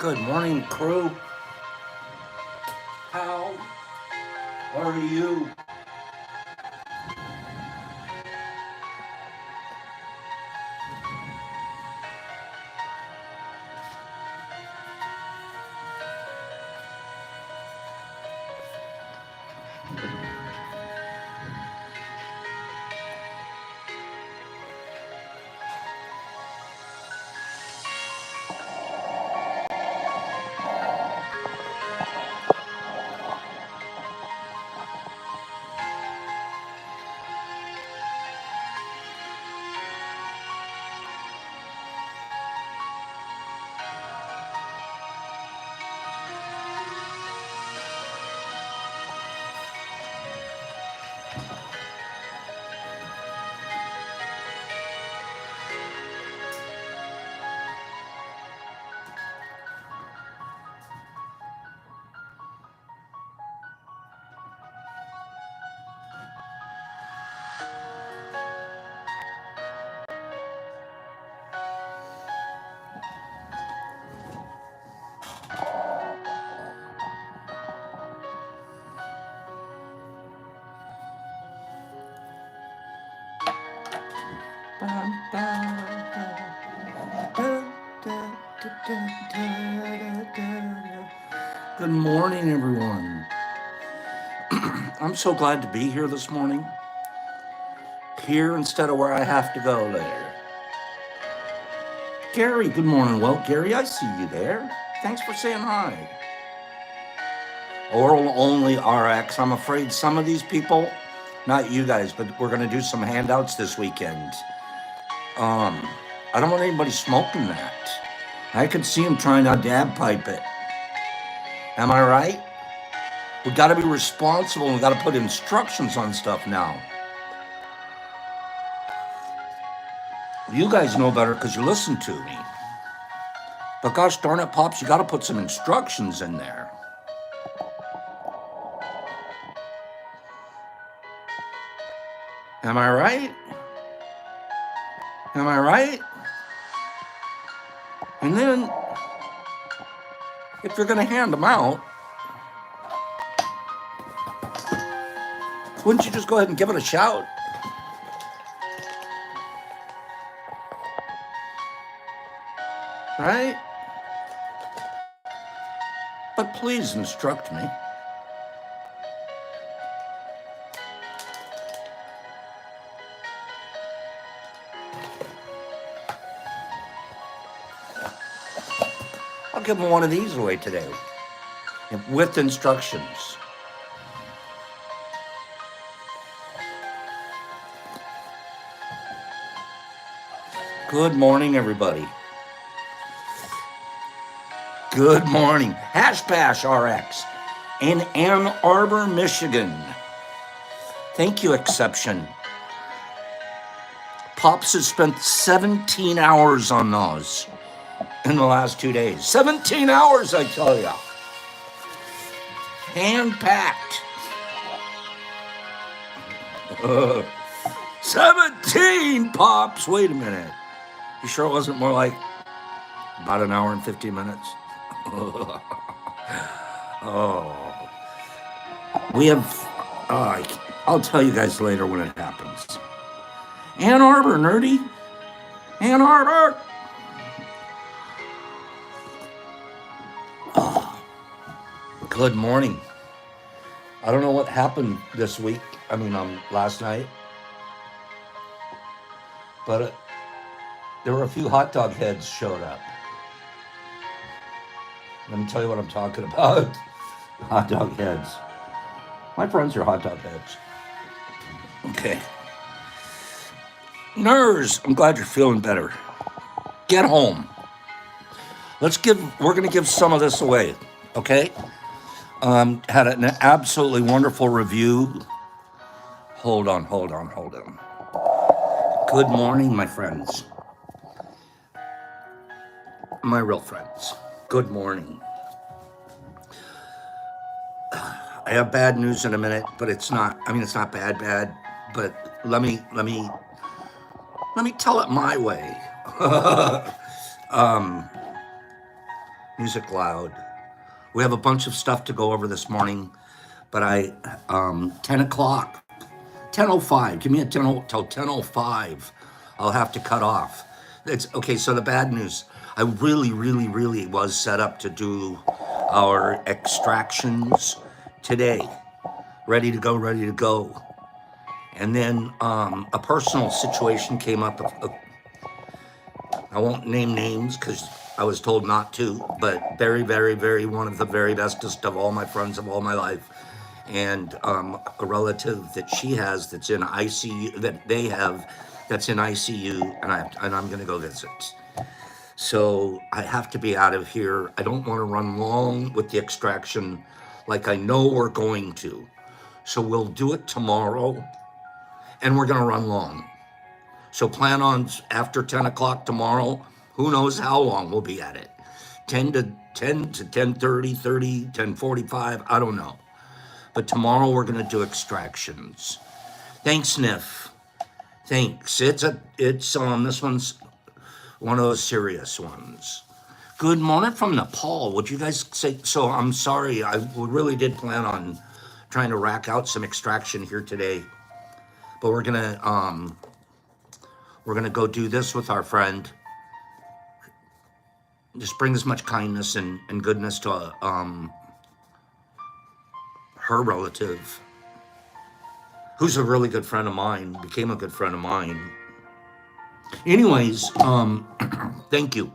Good morning, crew. How are you? Good morning, everyone. I'm so glad to be here this morning. Here instead of where I have to go later. Gary, good morning. Well, Gary, I see you there. Thanks for saying hi. Oral only RX. I'm afraid some of these people, not you guys, but we're going to do some handouts this weekend. I don't want anybody smoking that. I could see him trying to dab pipe it. Am I right? We got to be responsible and we got to put instructions on stuff now. You guys know better because you listen to me. But gosh darn it, Pops, you got to put some instructions in there. Am I right? Am I right? And then, if you're going to hand them out, wouldn't you just go ahead and give it a shout? Right? But please instruct me. I'll give them one of these away today with instructions. Good morning, everybody. Good morning. Hash Bash RX in Ann Arbor, Michigan. Thank you, Exception. Pops has spent 17 hours on those in the last 2 days. 17 hours, I tell you. Hand-packed. 17, Pops. Wait a minute. You sure it wasn't more like about an hour and 15 minutes? Oh. We have, I'll tell you guys later when it happens. Ann Arbor, nerdy. Ann Arbor. Good morning. I don't know what happened this week. Last night. But there were a few hot dog heads showed up. Let me tell you what I'm talking about. Hot dog heads. My friends are hot dog heads. Okay. Nurse, I'm glad you're feeling better. Get home. We're going to give some of this away, okay? Had an absolutely wonderful review. Hold on. Good morning, my friends. My real friends. Good morning. I have bad news in a minute, but it's not bad, but let me tell it my way. Music loud. We have a bunch of stuff to go over this morning, but 10 o'clock, 10:05, give me a 10 till 10:05. I'll have to cut off. It's okay. So the bad news, I really was set up to do our extractions today. Ready to go. And then a personal situation came up. I won't name names because I was told not to, but very one of the very bestest of all my friends of all my life. And a relative that she has that's in ICU, that they have that's in ICU, and I'm going to go visit. So I have to be out of here. I don't want to run long with the extraction like I know we're going to. So we'll do it tomorrow, and we're going to run long. So plan on after 10 o'clock tomorrow. Who knows how long we'll be at it. 10 to 10:30, 30, 10:45, I don't know. But tomorrow we're going to do extractions. Thanks, Sniff. Thanks. This one's one of those serious ones. Good morning from Nepal. Would you guys say so? I'm sorry. I really did plan on trying to rack out some extraction here today, but we're gonna go do this with our friend. Just bring as much kindness and goodness to her relative, who's a really good friend of mine, became a good friend of mine. Anyways, thank you.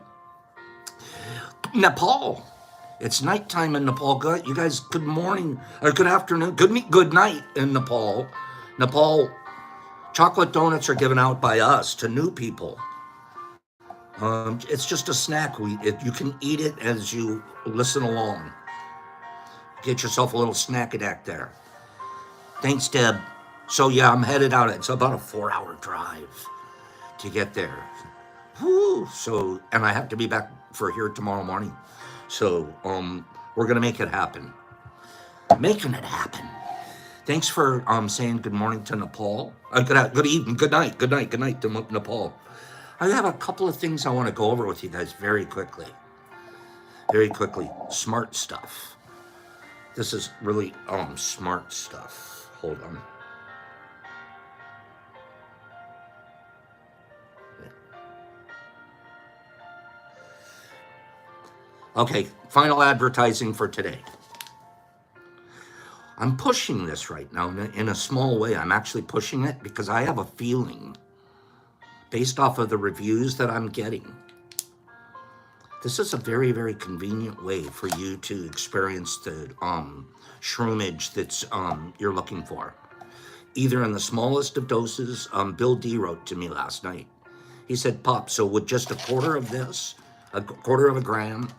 Nepal. It's nighttime in Nepal. You guys, good morning or good afternoon. Good night in Nepal. Nepal, chocolate donuts are given out by us to new people. It's just a snack. You can eat it as you listen along. Get yourself a little snack-a-dack there. Thanks, Deb. So yeah, I'm headed out. It's about a 4-hour drive to get there. Woo! So, and I have to be back for here tomorrow morning. So, we're gonna make it happen. Making it happen. Thanks for saying good morning to Nepal. Good evening, good night to Nepal. I have a couple of things I want to go over with you guys very quickly. Smart stuff. This is really smart stuff. Hold on. Okay, final advertising for today. I'm pushing this right now in a small way. I'm actually pushing it because I have a feeling, based off of the reviews that I'm getting, this is a very convenient way for you to experience the shroomage that's you're looking for. Either in the smallest of doses. Bill D wrote to me last night. He said, Pop, so would just a quarter of this, a quarter of a gram,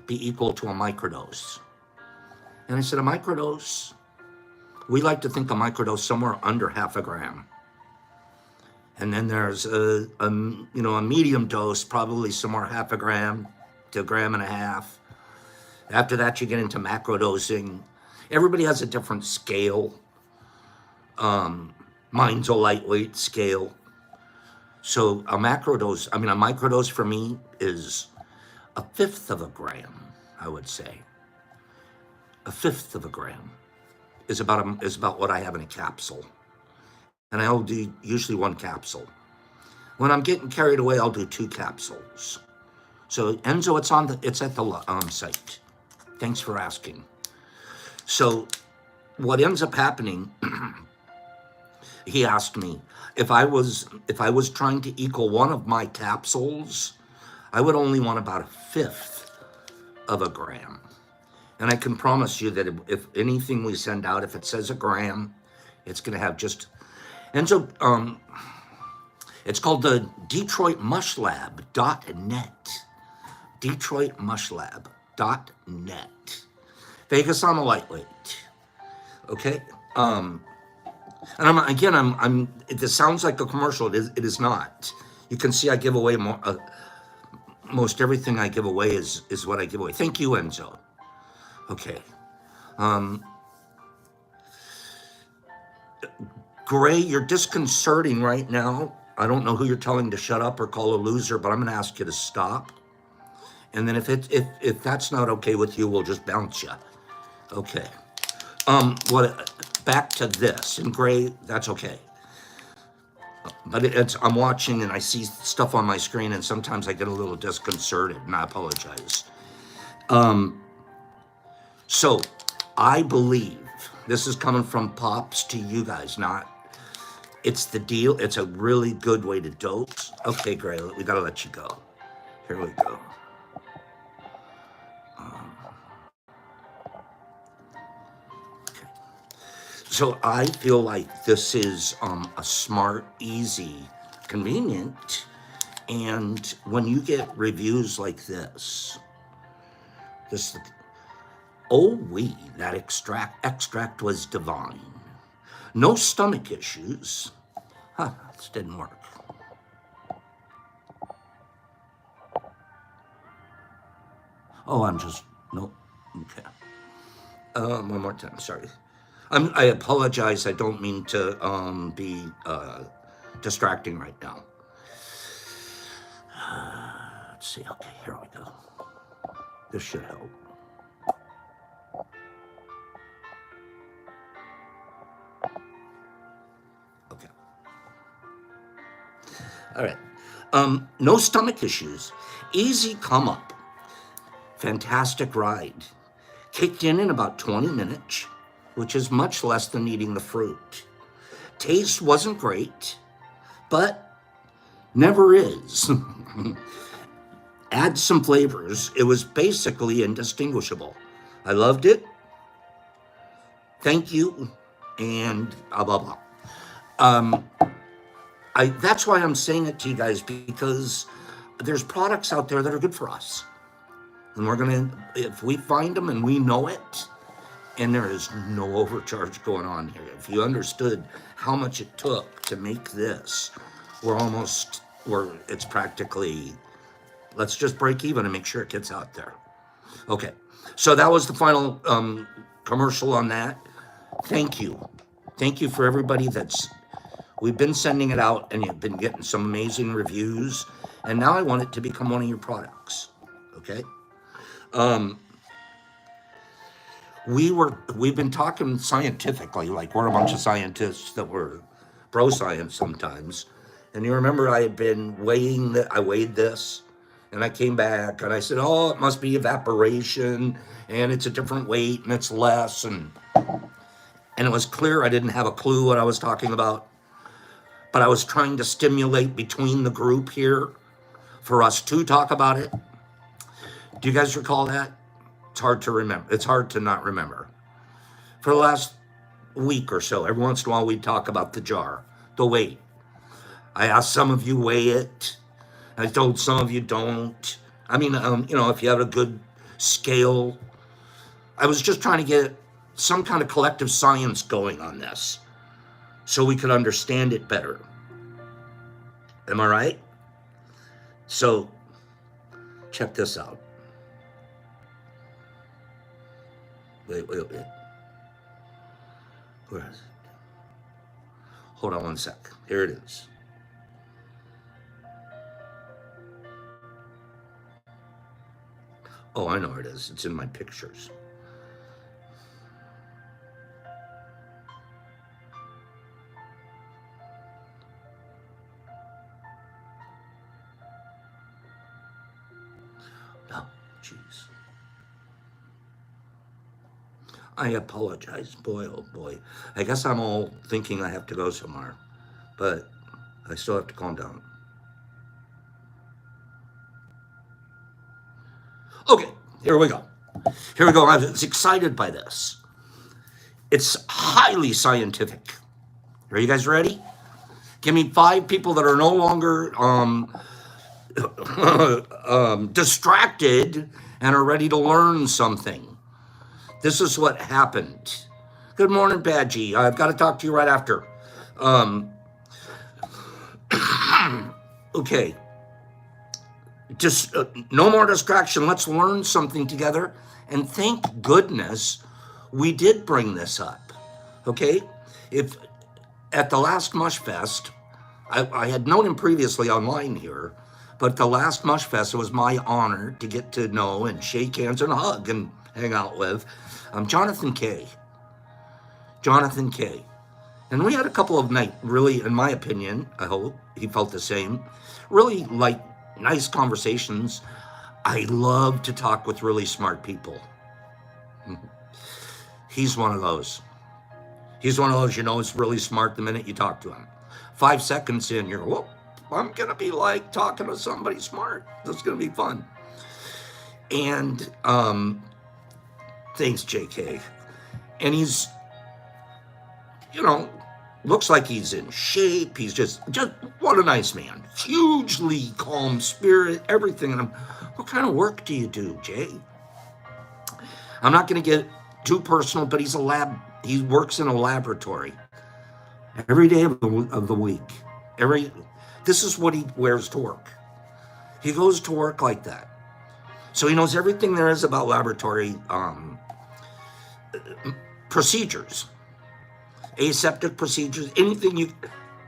be equal to a microdose? And I said, a microdose, we like to think a microdose somewhere under half a gram. And then there's a medium dose, probably somewhere half a gram to a gram and a half. After that, you get into macrodosing. Everybody has a different scale. Mine's a lightweight scale. So a microdose for me is a fifth of a gram, I would say. A fifth of a gram is about what I have in a capsule. And I'll do usually one capsule. When I'm getting carried away, I'll do 2 capsules. So Enzo, it's at the site. Thanks for asking. So what ends up happening, he asked me if I was trying to equal one of my capsules, I would only want about a fifth of a gram. And I can promise you that if anything we send out, if it says a gram, it's going to have just. And so it's called the DetroitMushLab.net. DetroitMushLab.net. Vegas on a lightweight. Okay. And it sounds like a commercial. It is not. You can see I give away more. Most everything I give away is what I give away. Thank you, Enzo. Okay. Gray, you're disconcerting right now. I don't know who you're telling to shut up or call a loser, but I'm going to ask you to stop And then if that's not okay with you, we'll just bounce you. Okay. What? Back to this in gray. That's okay. But I'm watching and I see stuff on my screen, and sometimes I get a little disconcerted, and I apologize. So I believe this is coming from Pops to you guys, not. It's the deal. It's a really good way to dose. Okay, Gray, we gotta let you go. Here we go. Okay. So I feel like this is a smart, easy, convenient, and when you get reviews like this, oh that extract was divine. No stomach issues. Huh, this didn't work. Oh, no, okay. One more time, sorry. I apologize, I don't mean to be distracting right now. Let's see, okay, here we go. This should help. Okay. All right. No stomach issues. Easy come up. Fantastic ride. Kicked in about 20 minutes, which is much less than eating the fruit. Taste wasn't great, but never is. Add some flavors. It was basically indistinguishable. I loved it. Thank you. And blah, blah, blah. That's why I'm saying it to you guys, because there's products out there that are good for us. And if we find them and we know it, and there is no overcharge going on here. If you understood how much it took to make this, it's practically, let's just break even and make sure it gets out there. Okay, so that was the final commercial on that. Thank you. Thank you for everybody we've been sending it out, and you've been getting some amazing reviews, and now I want it to become one of your products, okay? We've been talking scientifically, like we're a bunch of scientists that were pro science sometimes. And you remember I had been I weighed this, and I came back and I said, oh, it must be evaporation, and it's a different weight and it's less. And it was clear I didn't have a clue what I was talking about, but I was trying to stimulate between the group here for us to talk about it. Do you guys recall that? It's hard to remember. It's hard to not remember. For the last week or so, every once in a while, we'd talk about the jar, the weight. I asked some of you weigh it. I told some of you don't. I mean, if you have a good scale. I was just trying to get some kind of collective science going on this so we could understand it better. Am I right? So, check this out. Wait. Where is it? Hold on one sec. Here it is. Oh, I know where it is. It's in my pictures. Oh, jeez. I apologize. Boy, oh boy. I guess I'm all thinking I have to go somewhere, but I still have to calm down. Okay, here we go. I was excited by this. It's highly scientific. Are you guys ready? Give me 5 people that are no longer distracted and are ready to learn something. This is what happened. Good morning, Badgie. I've got to talk to you right after. Okay. Just no more distraction. Let's learn something together. And thank goodness we did bring this up. Okay? If at the last Mush Fest, I had known him previously online here, But the last Mush Fest, it was my honor to get to know and shake hands and hug and hang out with Jonathan K. Jonathan K. And we had a couple of really, in my opinion, I hope he felt the same, really like nice conversations. I love to talk with really smart people. He's one of those. He's one of those, is really smart the minute you talk to him. 5 seconds in, you're, whoop, I'm going to be like talking to somebody smart. That's going to be fun. And thanks, JK. And he's, looks like he's in shape. He's just what a nice man. Hugely calm spirit, everything. And what kind of work do you do, Jay? I'm not going to get too personal, but he works in a laboratory every day of the week. This is what he wears to work. He goes to work like that. So he knows everything there is about laboratory procedures, aseptic procedures, anything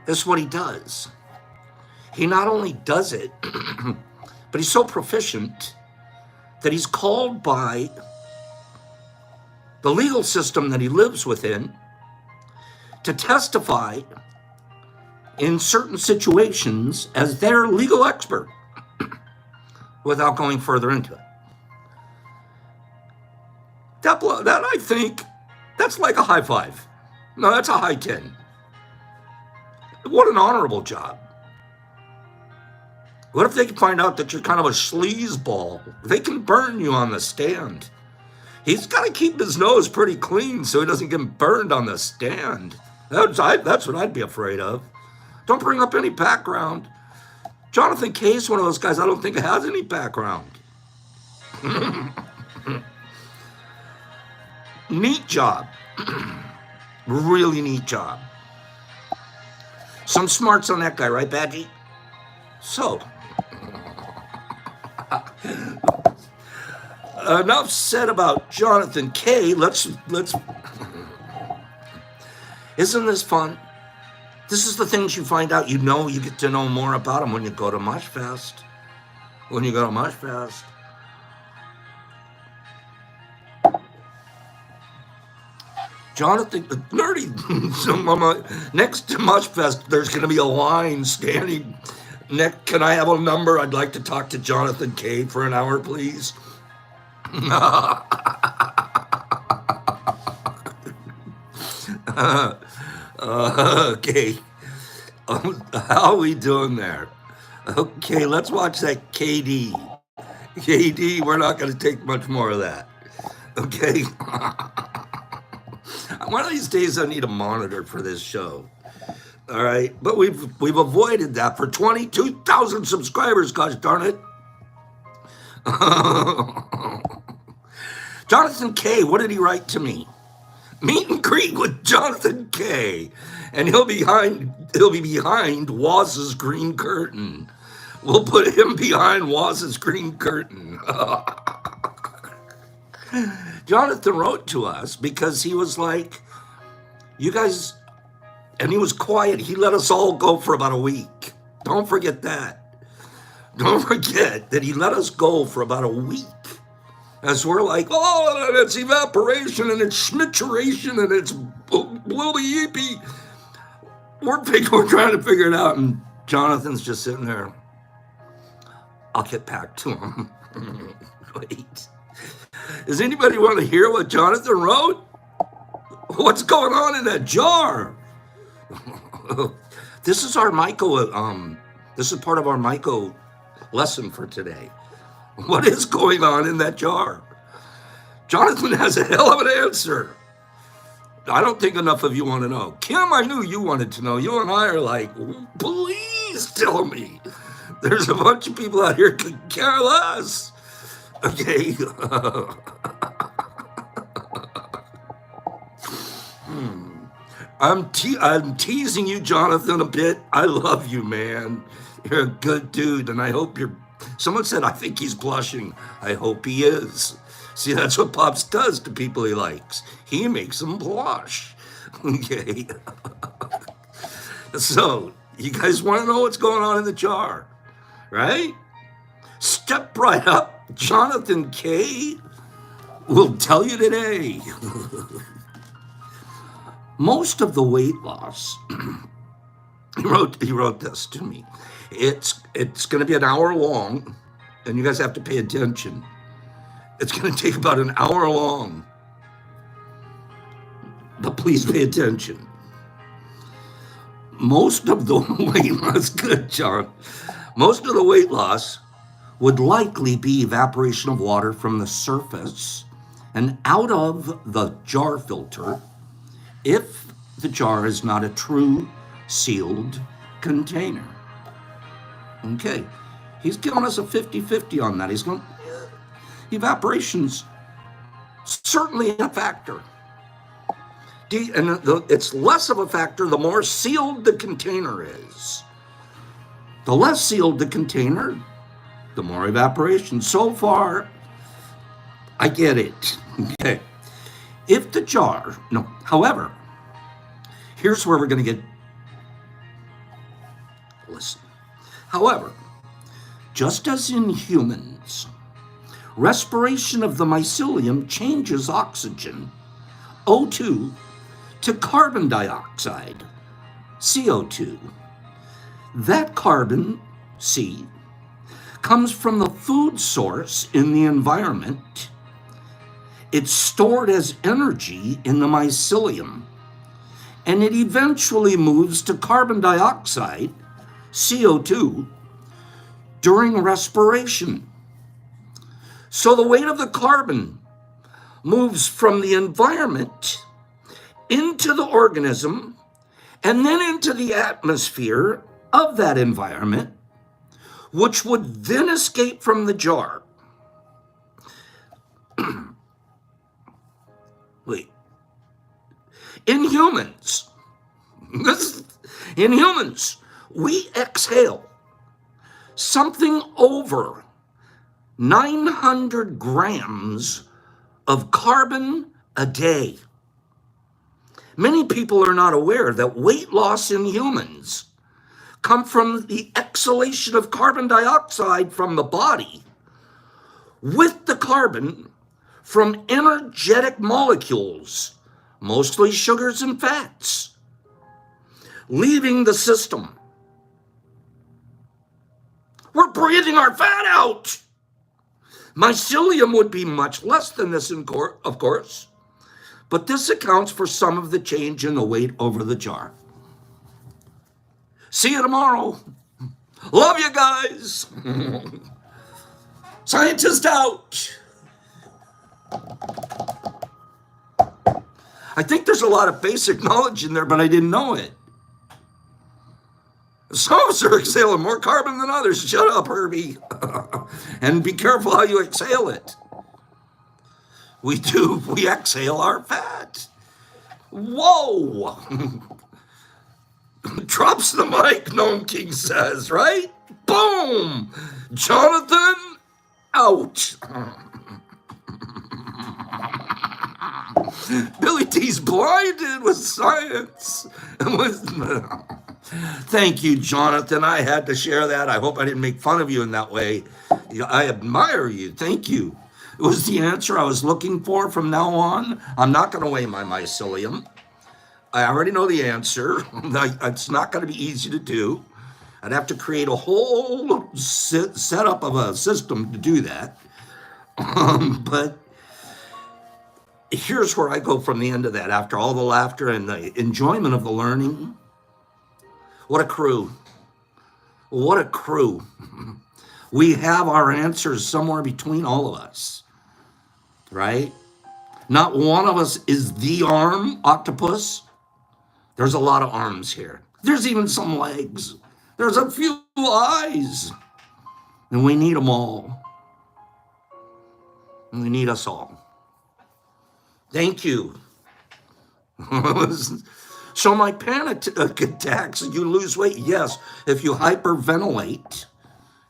this is what he does. He not only does it, but he's so proficient that he's called by the legal system that he lives within to testify in certain situations as their legal expert without going further into it. That I think, that's like a high five. No, that's a high 10. What an honorable job. What if they can find out that you're kind of a sleazeball? They can burn you on the stand. He's got to keep his nose pretty clean so he doesn't get burned on the stand. That's what I'd be afraid of. Don't bring up any background. Jonathan K is one of those guys I don't think has any background. Neat job. Really neat job. Some smarts on that guy, right, Badgie? So, enough said about Jonathan K. Let's. Isn't this fun? This is the things you find out. You get to know more about them when you go to Mush Fest. Jonathan, nerdy, next to Mush Fest, there's going to be a line standing. Can I have a number? I'd like to talk to Jonathan K for an hour, please. Okay. How are we doing there? Okay, let's watch that KD. KD, we're not going to take much more of that. Okay. One of these days I need a monitor for this show. All right, but we've avoided that for 22,000 subscribers, gosh darn it. Jonathan K, what did he write to me? Meet and greet with Jonathan K, and he'll be behind Waz's green curtain. We'll put him behind Waz's green curtain. Jonathan wrote to us because he was like, you guys, and he was quiet. He let us all go for about a week. Don't forget that. Don't forget that he let us go for about a week. As we're like, oh, it's evaporation and it's schmituration and it's blooby yeepy. We're trying to figure it out, and Jonathan's just sitting there. I'll get back to him. Wait. Does anybody want to hear what Jonathan wrote? What's going on in that jar? This is our Myco. This is part of our Myco lesson for today. What is going on in that jar? Jonathan has a hell of an answer. I don't think enough of you want to know. Kim, I knew you wanted to know. You and I are like, please tell me. There's a bunch of people out here who could care less. Okay. I'm teasing you, Jonathan, a bit. I love you, man. You're a good dude, and I hope you're... Someone said, I think he's blushing. I hope he is. See, that's what Pops does to people he likes. He makes them blush. Okay. So, you guys want to know what's going on in the jar? right? Step right up. Jonathan K. will tell you today. Most of the weight loss, he wrote this to me. It's going to be an hour long, and you guys have to pay attention. It's going to take about an hour long, but please pay attention. Most of the weight loss, good, John. Most of the weight loss would likely be evaporation of water from the surface and out of the jar filter if the jar is not a true sealed container. Okay, he's giving us a 50-50 on that. He's going, evaporation's certainly a factor. And it's less of a factor the more sealed the container is. The less sealed the container, the more evaporation. So far, I get it. Okay. If the jar, no, however, here's where we're going to get, listen. However, just as in humans, respiration of the mycelium changes oxygen, O2, to carbon dioxide, CO2. That carbon, C, comes from the food source in the environment. It's stored as energy in the mycelium, and it eventually moves to carbon dioxide, CO2, during respiration. So the weight of the carbon moves from the environment into the organism and then into the atmosphere of that environment, which would then escape from the jar. Wait. In humans, we exhale something over 900 grams of carbon a day. Many people are not aware that weight loss in humans come from the exhalation of carbon dioxide from the body with the carbon from energetic molecules, mostly sugars and fats, leaving the system. We're breathing our fat out. Mycelium would be much less than this, of course, but this accounts for some of the change in the weight over the jar. See you tomorrow. Love you guys. Scientist out. I think there's a lot of basic knowledge in there, but I didn't know it. Some of us are exhaling more carbon than others. Shut up, Herbie. And be careful how you exhale it. We exhale our fat. Whoa. Drops the mic, Gnome King says, right? Boom. Jonathan, out. Billy T's blinded with science. Thank you, Jonathan. I had to share that. I hope I didn't make fun of you in that way. I admire you. Thank you. It was the answer I was looking for from now on. I'm not going to weigh my mycelium. I already know the answer. It's not going to be easy to do. I'd have to create a whole setup of a system to do that. But here's where I go from the end of that. After all the laughter and the enjoyment of the learning, what a crew. What a crew. We have our answers somewhere between all of us, right? Not one of us is the arm octopus. There's a lot of arms here. There's even some legs. There's a few eyes. And we need them all. And we need us all. Thank you. So my panic attacks, you lose weight. Yes, if you hyperventilate,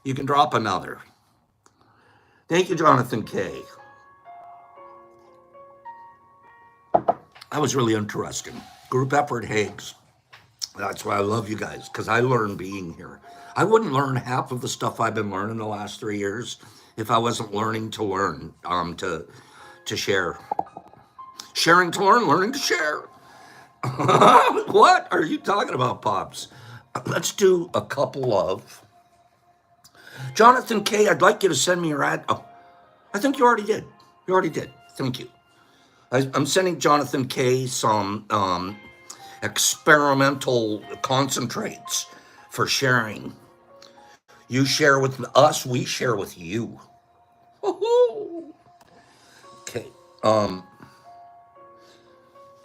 you can drop another. Thank you, Jonathan K. That was really interesting. Group effort, Higgs. That's why I love you guys, because I learn being here. I wouldn't learn half of the stuff I've been learning the last 3 years if I wasn't learning to learn, to share. Sharing to learn, learning to share. What are you talking about, Pops? Let's do a couple of Jonathan K. I'd like you to send me your ad. Oh, I think you already did. You already did. Thank you. I'm sending Jonathan K. some experimental concentrates for sharing. You share with us, we share with you. Woo-hoo. Okay.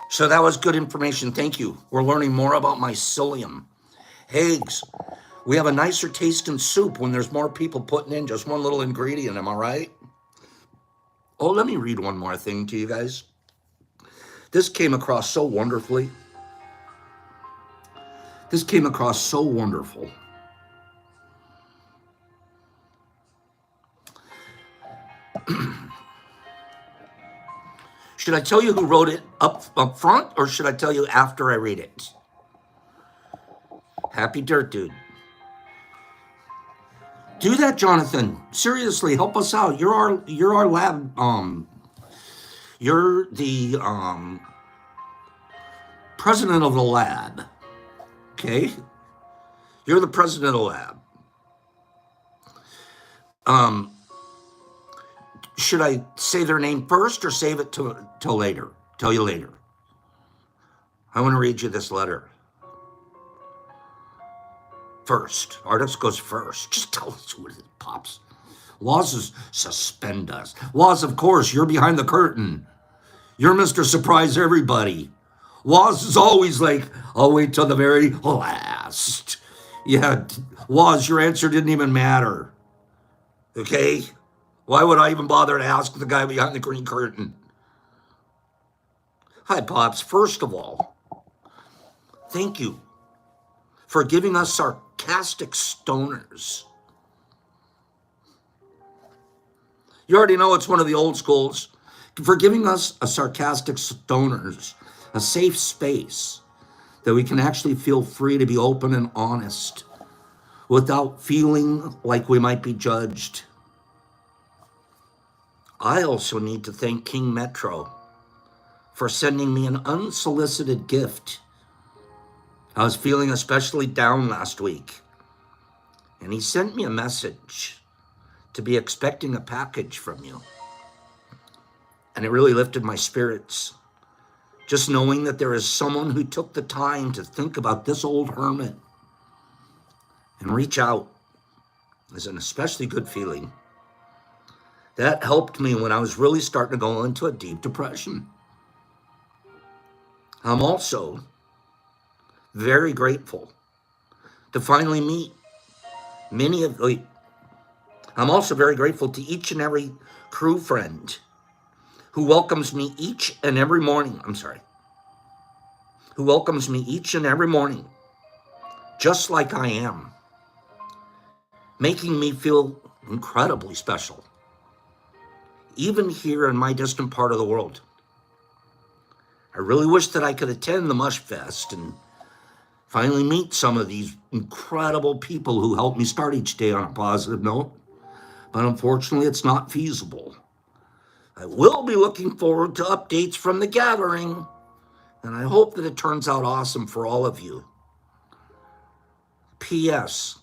So that was good information. Thank you. We're learning more about mycelium. Hags, we have a nicer taste in soup when there's more people putting in just one little ingredient. Am I right? Oh, let me read one more thing to you guys. This came across so wonderfully. This came across so wonderful. Should I tell you who wrote it up front, or should I tell you after I read it? Happy Dirt Dude. Do that, Jonathan. Seriously, help us out. You're our lab. You're the president of the lab. Okay? You're the president of the lab. Should I say their name first or save it till later? Tell you later. I want to read you this letter. First. Artist goes first. Just tell us who it is, Pops. Laws is suspend us. Laws, of course, you're behind the curtain. You're Mr. Surprise Everybody. Laws is always like, I'll wait till the very last. Yeah, Laws, your answer didn't even matter. Okay? Why would I even bother to ask the guy behind the green curtain? Hi, Pops. First of all, thank you for giving us sarcastic stoners. You already know it's one of the old schools. For giving us a sarcastic stoners, a safe space that we can actually feel free to be open and honest without feeling like we might be judged. I also need to thank King Metro for sending me an unsolicited gift. I was feeling especially down last week, and he sent me a message to be expecting a package from you. And it really lifted my spirits, just knowing that there is someone who took the time to think about this old hermit and reach out is an especially good feeling. That helped me when I was really starting to go into a deep depression. I'm also very grateful to finally meet I'm also very grateful to each and every crew friend who welcomes me each and every morning. Who welcomes me each and every morning, just like I am, making me feel incredibly special, even here in my distant part of the world. I really wish that I could attend the Mush Fest and finally meet some of these incredible people who help me start each day on a positive note, but unfortunately it's not feasible. I will be looking forward to updates from the gathering, and I hope that it turns out awesome for all of you. P.S.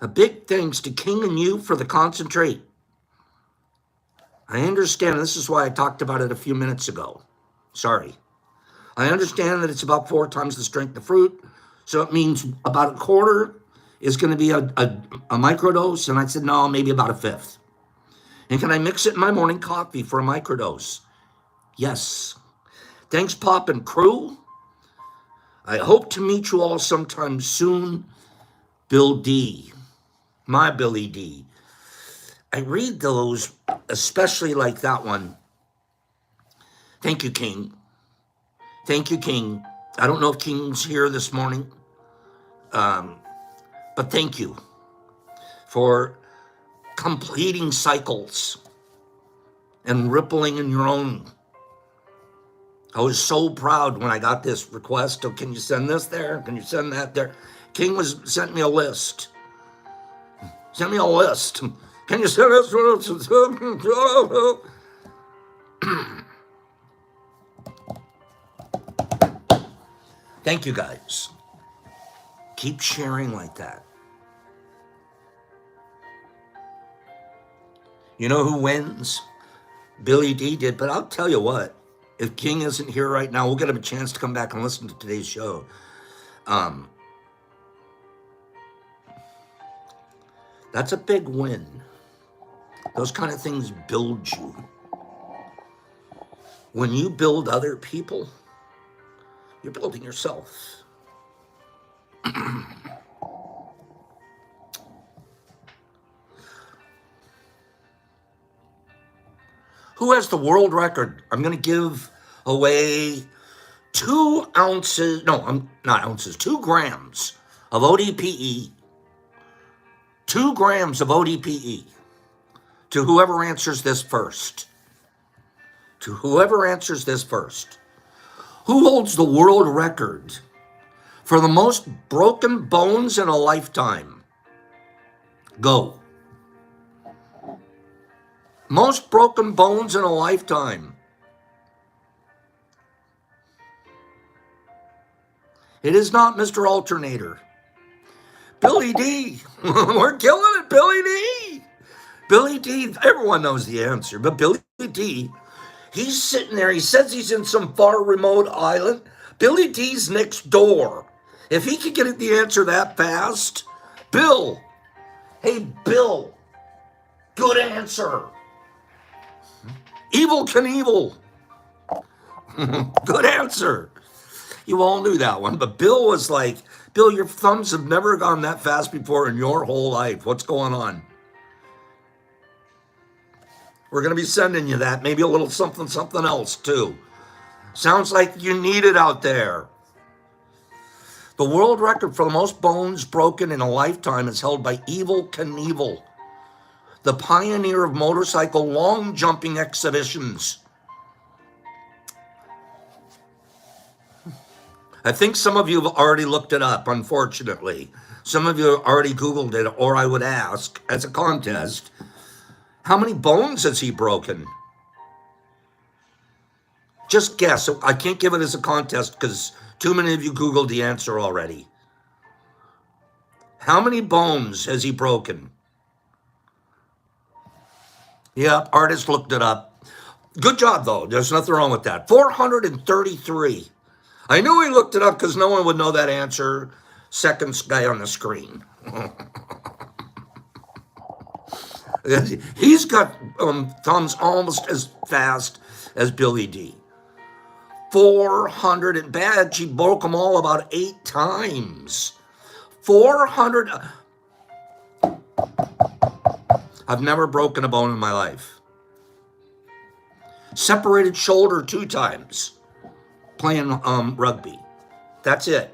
A big thanks to King and you for the concentrate. I understand, this is why I talked about it a few minutes ago. Sorry. I understand that it's about 4 times the strength of fruit, so it means about a quarter is going to be a microdose, and I said, no, maybe about a fifth. And can I mix it in my morning coffee for a microdose? Yes. Thanks, Pop and crew. I hope to meet you all sometime soon. Bill D. My Billy D. I read those, especially like that one. Thank you, King. Thank you, King. I don't know if King's here this morning, but thank you for completing cycles and rippling in your own I was so proud when I got this request of, can you send this there? Can you send that there? King sent me a list. Send me a list. Can you send this? Thank you guys. Keep sharing like that. You know who wins? Billy D did, but I'll tell you what, if King isn't here right now, we'll get him a chance to come back and listen to today's show. That's a big win. Those kind of things build you. When you build other people, you're building yourself. Who has the world record? I'm going to give away 2 ounces, no, not ounces, 2 grams of ODPE. 2 grams of ODPE to whoever answers this first. To whoever answers this first. Who holds the world record for the most broken bones in a lifetime? Go. Most broken bones in a lifetime. It is not Mr. Alternator. Billy D. We're killing it, Billy D. Billy D. Everyone knows the answer, but Billy D. He's sitting there. He says he's in some far remote island. Billy D's next door. If he could get the answer that fast, Bill. Hey, Bill. Good answer. Evil Knievel. Good answer. You all knew that one, but Bill was like, Bill, your thumbs have never gone that fast before in your whole life. What's going on? We're going to be sending you that. Maybe a little something else too. Sounds like you need it out there. The world record for the most bones broken in a lifetime is held by Evil Knievel, the pioneer of motorcycle long jumping exhibitions. I think some of you have already looked it up, unfortunately. Some of you already Googled it, or I would ask, as a contest, how many bones has he broken? Just guess. I can't give it as a contest because too many of you Googled the answer already. How many bones has he broken? Yeah, artist looked it up. Good job, though. There's nothing wrong with that. 433. I knew he looked it up because no one would know that answer. Second guy on the screen. He's got thumbs almost as fast as Billy D. 400 and bad. She broke them all about 8 times. 400. I've never broken a bone in my life. Separated shoulder 2 times. Playing rugby. That's it.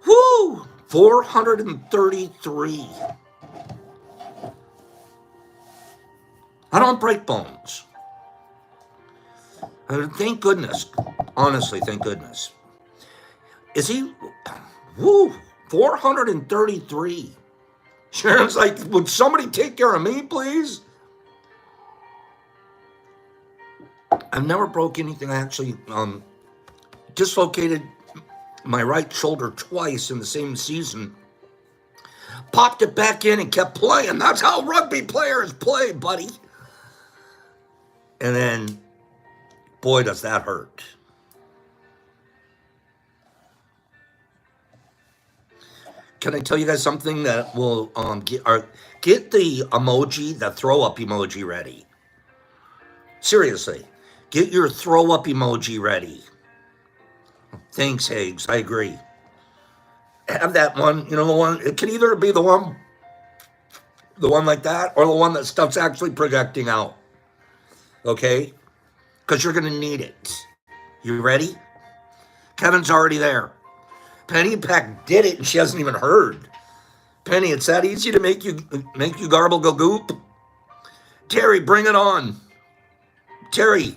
Whoo! 433. I don't break bones. Thank goodness. Honestly, thank goodness. Is he? Woo! 433. Sharon's like, would somebody take care of me, please? I've never broke anything. I actually dislocated my right shoulder twice in the same season. Popped it back in and kept playing. That's how rugby players play, buddy. And then, boy, does that hurt. Can I tell you guys something that will get the emoji, the throw up emoji ready? Seriously. Get your throw up emoji ready. Thanks, Hags. I agree. Have that one, the one, it can either be the one like that or the one that stuff's actually projecting out. Okay? Because you're going to need it. You ready? Kevin's already there. Penny Peck did it and she hasn't even heard. Penny, it's that easy to make you garble go goop? Terry, bring it on. Terry,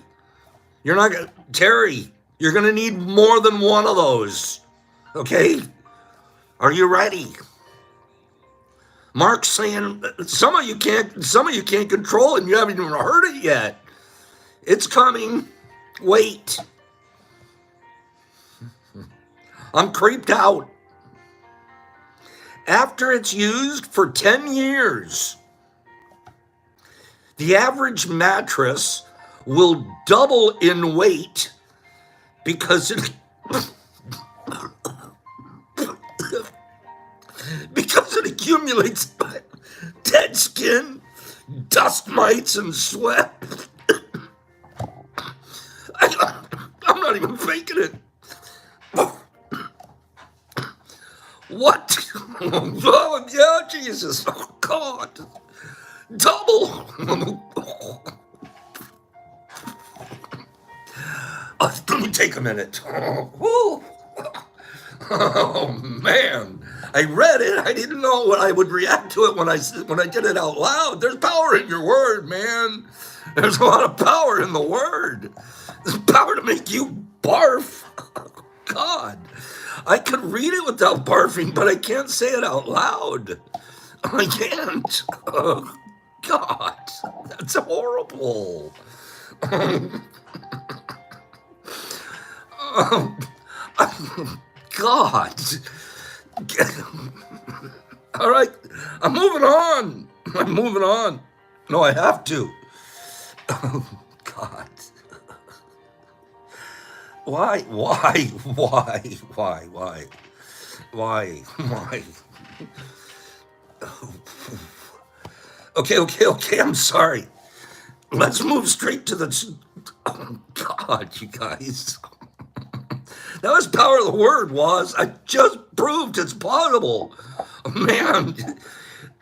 you're not gonna, Terry, you're gonna need more than one of those. Okay? Are you ready? Mark's saying some of you can't control it and you haven't even heard it yet. It's coming. Wait. I'm creeped out. After it's used for 10 years, the average mattress will double in weight because it because it accumulates dead skin, dust mites, and sweat. I'm not even faking it. What? Oh, yeah, Jesus. Oh, God. Double. Let me take a minute. Oh, man. I read it. I didn't know what I would react to it when I did it out loud. There's power in your word, man. There's a lot of power in the word. There's power to make you barf. God. I could read it without barfing, but I can't say it out loud. I can't. Oh, God. That's horrible. God. All right. I'm moving on. No, I have to. Oh, God. Why? Okay, I'm sorry. Let's move straight to the... Oh, God, you guys. That was power of the word, was. I just proved it's possible. Man,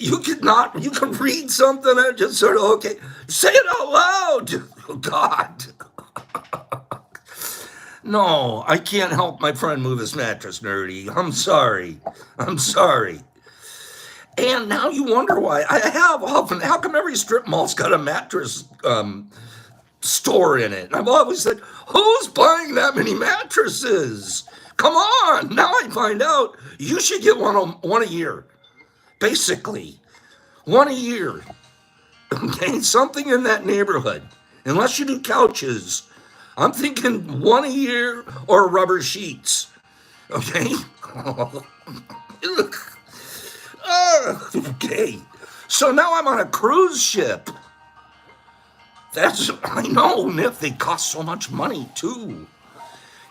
you can read something and just sort of, okay, say it out loud. Oh, God. No, I can't help my friend move his mattress, nerdy. I'm sorry. And now you wonder why. I have often, how come every strip mall's got a mattress store in it? And I've always said, who's buying that many mattresses? Come on. Now I find out you should get one a year. Basically, one a year. Okay, something in that neighborhood. Unless you do couches, I'm thinking one a year or rubber sheets. Okay? Okay. So now I'm on a cruise ship. I know, Nif, they cost so much money too.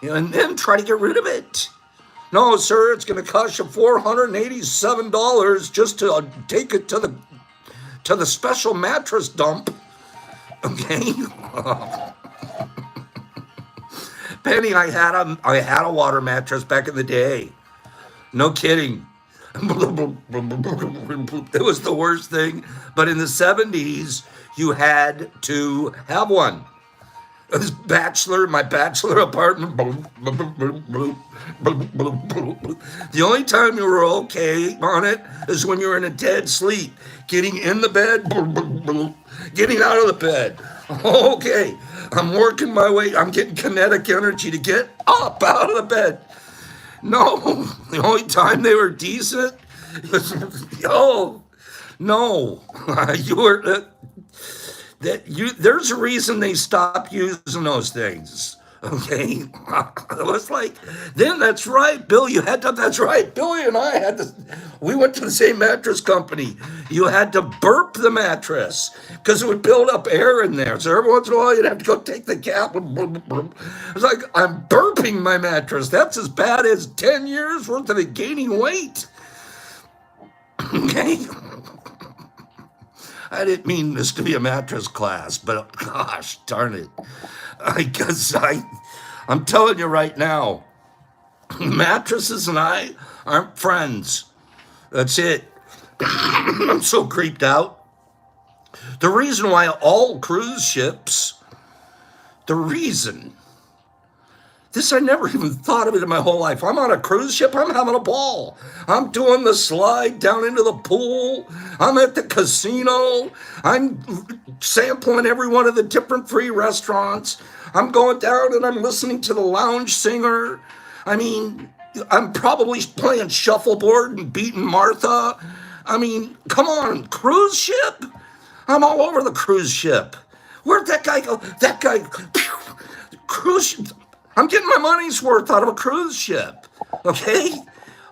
And then try to get rid of it. No, sir, it's going to cost you $487 just to take it to the special mattress dump. Okay? Penny, I had a water mattress back in the day. No kidding. It was the worst thing. But in the 70s, you had to have one. This my bachelor apartment. The only time you were okay on it is when you were in a dead sleep. Getting in the bed, getting out of the bed. Okay, I'm working my way. I'm getting kinetic energy to get up out of the bed. No, the only time they were decent was, no, you were, there's a reason they stopped using those things. Okay, it was like, then that's right, Bill, that's right, Billy and I we went to the same mattress company. You had to burp the mattress because it would build up air in there. So every once in a while you'd have to go take the cap. It was like, I'm burping my mattress. That's as bad as 10 years worth of it gaining weight. Okay. I didn't mean this to be a mattress class, but gosh darn it. I'm telling you right now, mattresses and I aren't friends. That's it. I'm so creeped out. The reason why all cruise ships, the reason This, I never even thought of it in my whole life. I'm on a cruise ship. I'm having a ball. I'm doing the slide down into the pool. I'm at the casino. I'm sampling every one of the different free restaurants. I'm going down and I'm listening to the lounge singer. I mean, I'm probably playing shuffleboard and beating Martha. I mean, come on, cruise ship? I'm all over the cruise ship. Where'd that guy go? That guy, cruise ship. I'm getting my money's worth out of a cruise ship. Okay?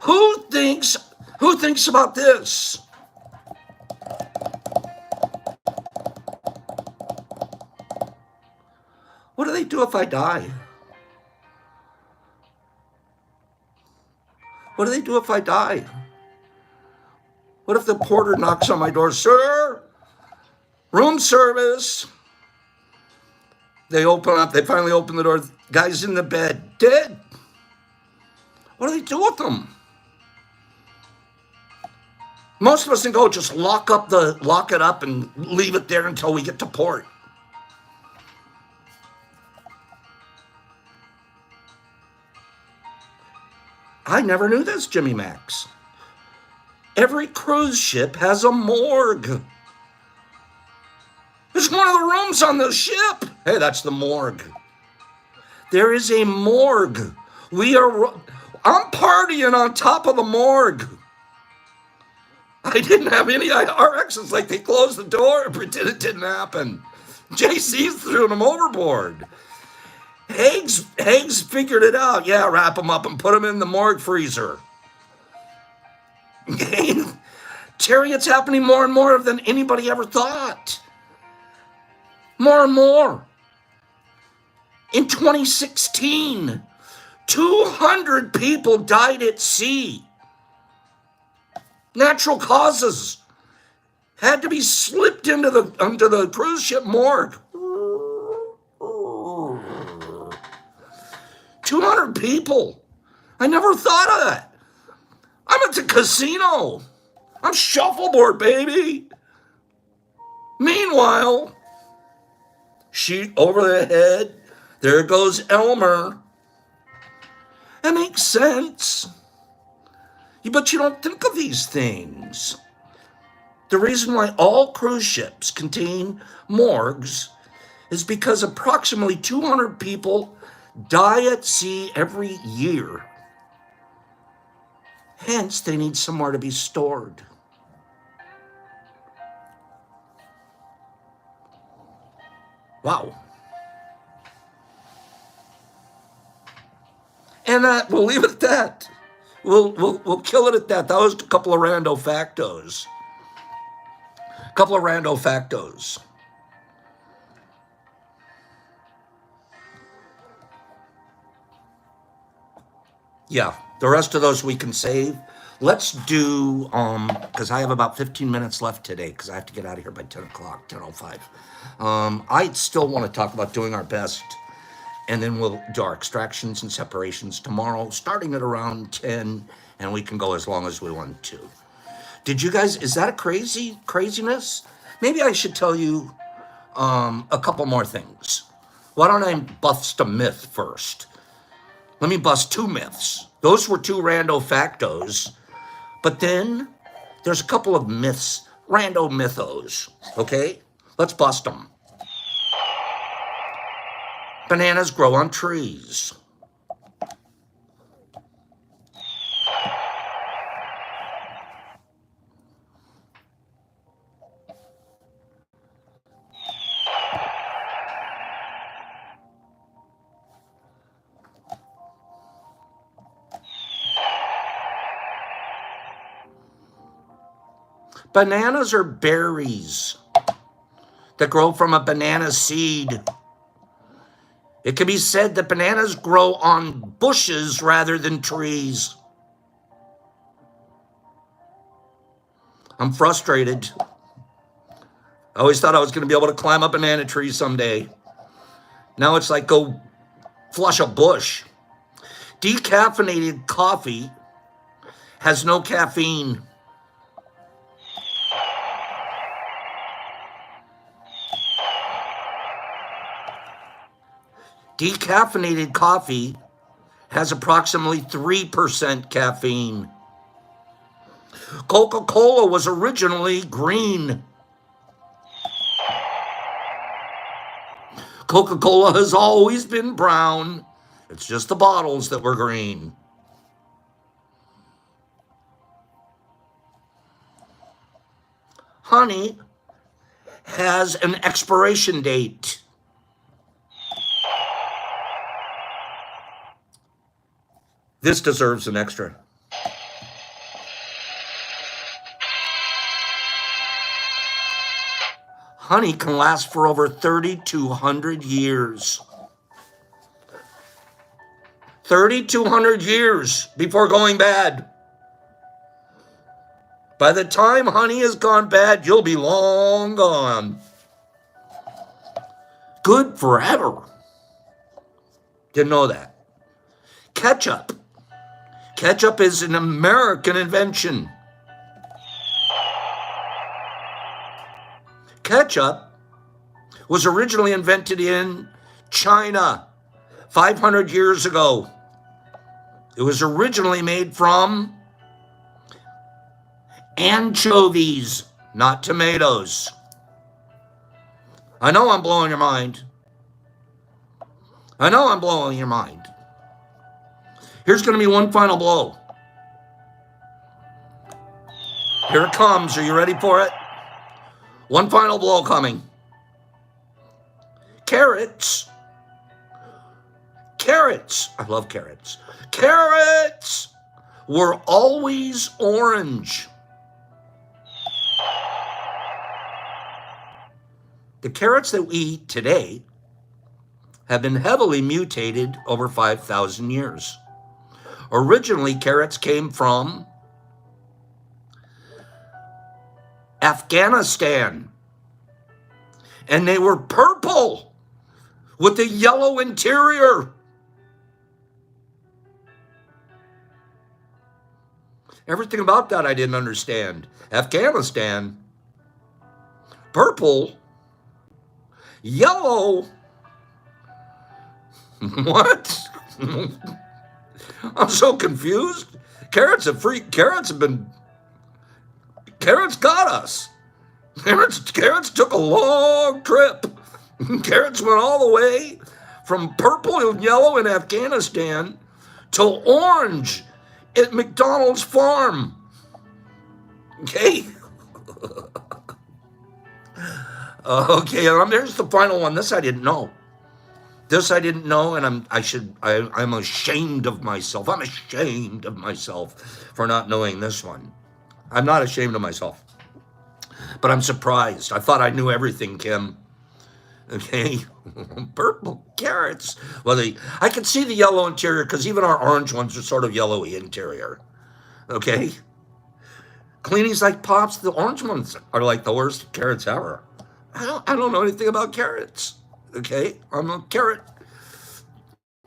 Who thinks about this? What do they do if I die? What do they do if I die? What if the porter knocks on my door? Sir, room service. They open up. They finally open the door. Guy's in the bed, dead. What do they do with them? Most of us think, oh, just lock it up and leave it there until we get to port. I never knew this, Jimmy Max. Every cruise ship has a morgue. There's one of the rooms on the ship. Hey, that's the morgue. There is a morgue. I'm partying on top of the morgue. I didn't have any RXs, like they closed the door and pretend it didn't happen. JC's threw them overboard. Haig's figured it out. Yeah, wrap them up and put them in the morgue freezer. Terry, it's happening more and more than anybody ever thought. More and more. In 2016, 200 people died at sea. Natural causes. Had to be slipped into the cruise ship morgue. 200 people. I never thought of that. I'm at the casino. I'm shuffleboard, baby. Meanwhile, sheet over the head. There goes Elmer. That makes sense. But you don't think of these things. The reason why all cruise ships contain morgues is because approximately 200 people die at sea every year. Hence, they need somewhere to be stored. Wow. And we'll leave it at that. We'll kill it at that. That was a couple of rando factos. Yeah, the rest of those we can save. Let's do, because I have about 15 minutes left today, because I have to get out of here by 10 o'clock, 10:05. I still want to talk about doing our best, and then we'll do our extractions and separations tomorrow, starting at around 10, and we can go as long as we want to. Did you guys, is that a craziness? Maybe I should tell you a couple more things. Why don't I bust a myth first? Let me bust two myths. Those were two rando factos. But then there's a couple of myths, rando mythos, okay? Let's bust them. Bananas grow on trees. Bananas are berries that grow from a banana seed. It can be said that bananas grow on bushes rather than trees. I'm frustrated. I always thought I was going to be able to climb a banana tree someday. Now it's like go flush a bush. Decaffeinated coffee has no caffeine. Decaffeinated coffee has approximately 3% caffeine. Coca-Cola was originally green. Coca-Cola has always been brown. It's just the bottles that were green. Honey has an expiration date. This deserves an extra. Honey can last for over 3,200 years. 3,200 years before going bad. By the time honey has gone bad, you'll be long gone. Good forever. Didn't know that. Ketchup. Ketchup is an American invention. Ketchup was originally invented in China 500 years ago. It was originally made from anchovies, not tomatoes. I know I'm blowing your mind. I know I'm blowing your mind. Here's going to be one final blow. Here it comes. Are you ready for it? One final blow coming. Carrots. Carrots. I love carrots. Carrots were always orange. The carrots that we eat today have been heavily mutated over 5,000 years. Originally, carrots came from Afghanistan, and they were purple with a yellow interior. Everything about that I didn't understand. Afghanistan, purple, yellow. What? I'm so confused. Carrots got us. Carrots took a long trip. Carrots went all the way from purple and yellow in Afghanistan to orange at McDonald's farm. Okay. Okay, there's the final one. This I didn't know. And I'm ashamed of myself. I'm ashamed of myself for not knowing this one. I'm not ashamed of myself, but I'm surprised. I thought I knew everything, Kim. Okay, purple carrots. Well, I can see the yellow interior because even our orange ones are sort of yellowy interior. Okay, cleanings like Pops, the orange ones are like the worst carrots ever. I don't know anything about carrots. Okay, I'm a carrot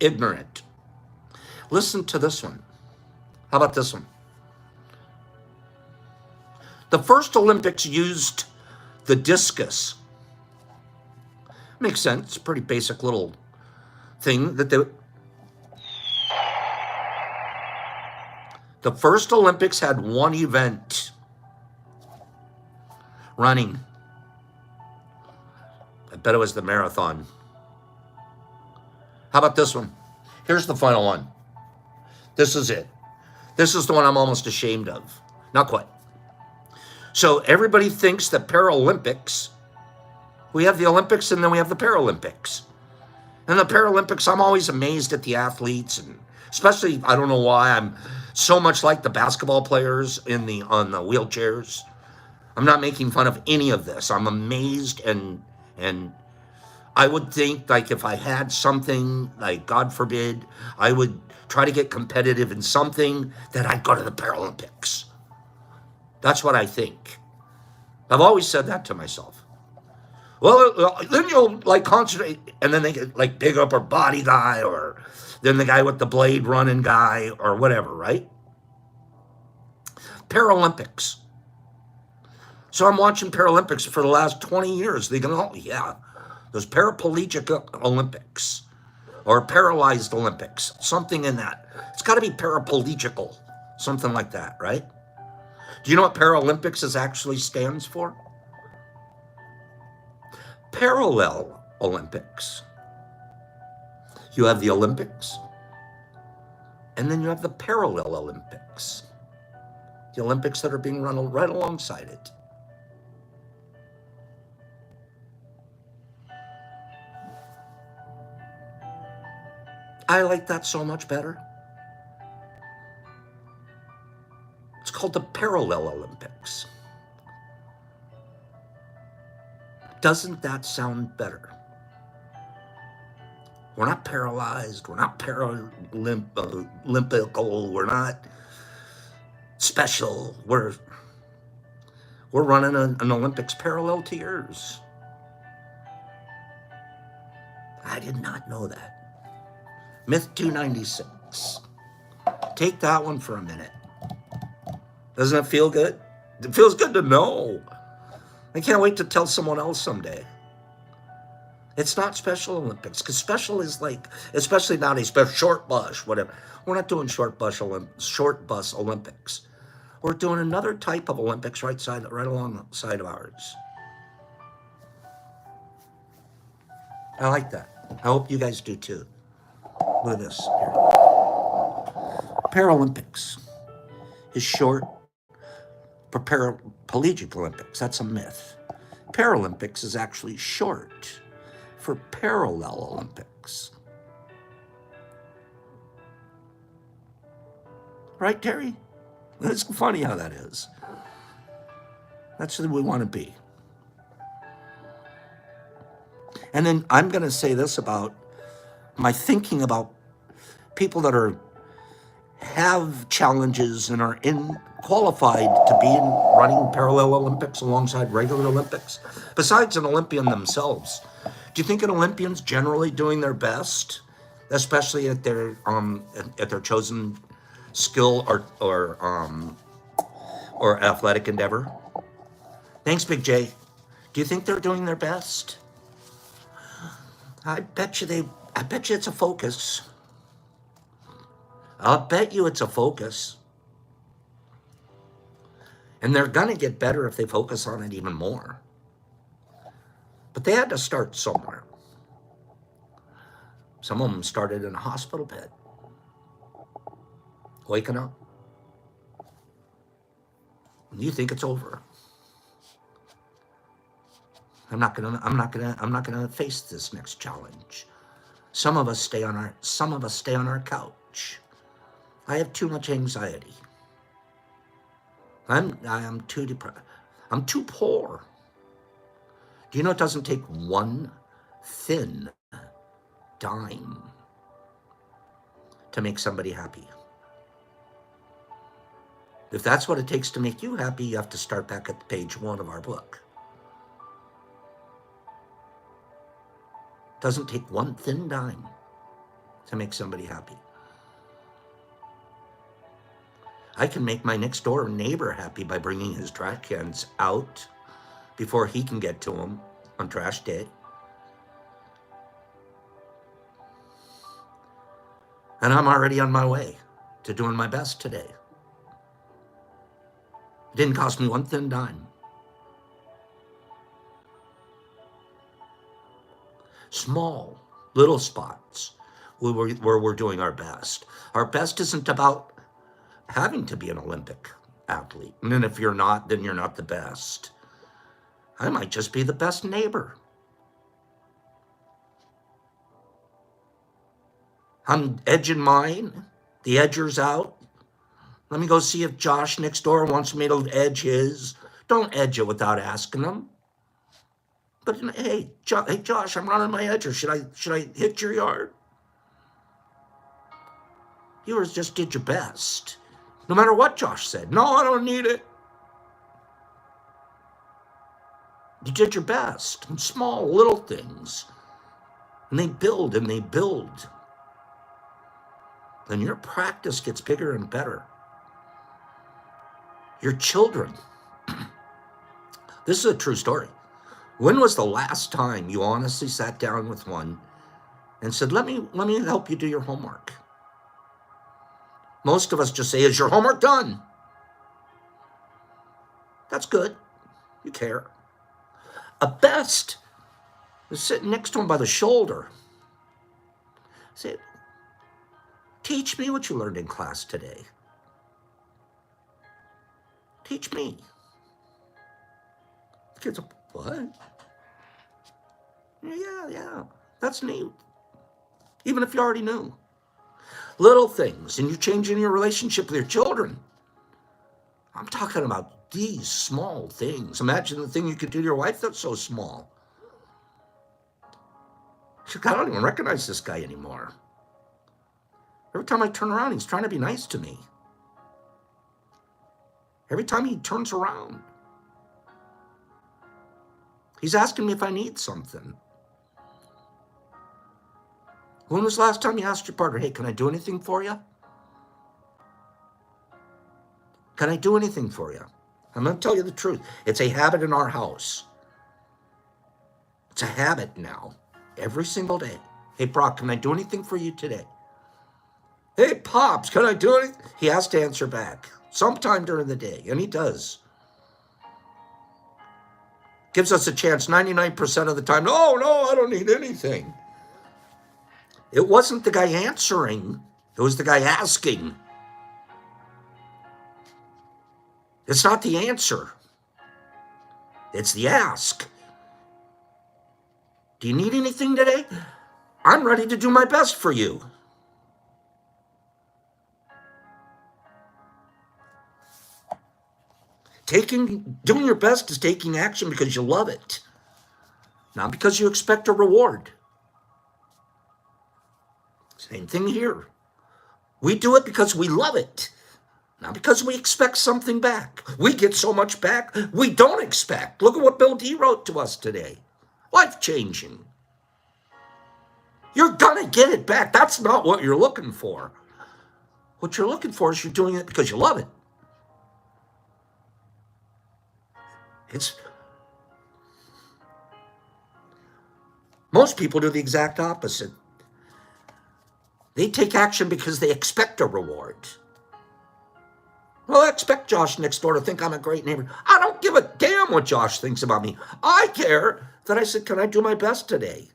ignorant. Listen to this one. How about this one? The first Olympics used the discus. Makes sense. Pretty basic little thing that the first Olympics had one event. Running. I bet it was the marathon. How about this one? Here's the final one. This is it. This is the one I'm almost ashamed of. Not quite. So everybody thinks that Paralympics, we have the Olympics and then we have the Paralympics. And the Paralympics, I'm always amazed at the athletes, and especially, I don't know why, I'm so much like the basketball players on the wheelchairs. I'm not making fun of any of this. I'm amazed, and I would think, like, if I had something, like, God forbid, I would try to get competitive in something, that I'd go to the Paralympics. That's what I think. I've always said that to myself. Well, then you'll, like, concentrate, and then they get, like, big upper body guy, or then the guy with the blade running guy, or whatever, right? Paralympics. So I'm watching Paralympics for the last 20 years. They go, oh, yeah, those paraplegic Olympics. or paralyzed Olympics, something in that. It's got to be paraplegical, something like that, right? Do you know what Paralympics is actually stands for? Parallel Olympics. You have the Olympics, and then you have the parallel Olympics, the Olympics that are being run right alongside it. I like that so much better. It's called the Parallel Olympics. Doesn't that sound better? We're not paralyzed. We're not Paralympical. We're not special. We're running an Olympics parallel to yours. I did not know that. Myth 296. Take that one for a minute. Doesn't it feel good? It feels good to know. I can't wait to tell someone else someday. It's not Special Olympics, because special is like, especially nowadays, short bus, whatever. We're not doing short bus Olympics. We're doing another type of Olympics right alongside of ours. I like that. I hope you guys do too. Look at this here. Paralympics is short for Paraplegic Olympics. That's a myth. Paralympics is actually short for Parallel Olympics. Right, Terry? It's funny how that is. That's who we want to be. And then I'm going to say this about my thinking about people that have challenges and are qualified to be in running parallel Olympics alongside regular Olympics, besides an Olympian themselves. Do you think an Olympian's generally doing their best, especially at their chosen skill or athletic endeavor? Thanks, Big J. Do you think they're doing their best? I bet you it's a focus. I'll bet you it's a focus. And they're gonna get better if they focus on it even more. But they had to start somewhere. Some of them started in a hospital bed, waking up. You think it's over. I'm not gonna face this next challenge. Some of us stay on our couch. I have too much anxiety. I am too depressed. I'm too poor. Do you know it doesn't take one thin dime to make somebody happy? If that's what it takes to make you happy, you have to start back at page 1 of our book. It doesn't take one thin dime to make somebody happy. I can make my next door neighbor happy by bringing his trash cans out before he can get to them on trash day. And I'm already on my way to doing my best today. It didn't cost me one thin dime. Small, little spots where we're doing our best. Our best isn't about having to be an Olympic athlete. And then if you're not, then you're not the best. I might just be the best neighbor. I'm edging mine. The edger's out. Let me go see if Josh next door wants me to edge his. Don't edge it without asking him. But hey, Josh, I'm running my edger. Should I hit your yard? You just did your best. No matter what Josh said. No, I don't need it. You did your best. And small, little things. And they build and they build. Then your practice gets bigger and better. Your children. This is a true story. When was the last time you honestly sat down with one and said, let me help you do your homework. Most of us just say, is your homework done? That's good. You care. A best is sitting next to him by the shoulder. Say, teach me what you learned in class today. Teach me. The kids are, what? Yeah, that's neat. Even if you already knew. Little things, and you're changing your relationship with your children. I'm talking about these small things. Imagine the thing you could do to your wife that's so small. She's like, I don't even recognize this guy anymore. Every time I turn around, he's trying to be nice to me. Every time he turns around, he's asking me if I need something. When was the last time you asked your partner, hey, can I do anything for you? Can I do anything for you? I'm going to tell you the truth. It's a habit in our house. It's a habit now. Every single day. Hey, Brock, can I do anything for you today? Hey, Pops, can I do anything? He has to answer back sometime during the day, and he does. Gives us a chance 99% of the time. No, I don't need anything. It wasn't the guy answering. It was the guy asking. It's not the answer. It's the ask. Do you need anything today? I'm ready to do my best for you. Doing your best is taking action because you love it, not because you expect a reward. Same thing here. We do it because we love it, not because we expect something back. We get so much back we don't expect. Look at what Bill D wrote to us today. Life-changing. You're gonna get it back. That's not what you're looking for. What you're looking for is you're doing it because you love it. Most people do the exact opposite. They take action because they expect a reward. Well, I expect Josh next door to think I'm a great neighbor. I don't give a damn what Josh thinks about me. I care that I said, can I do my best today?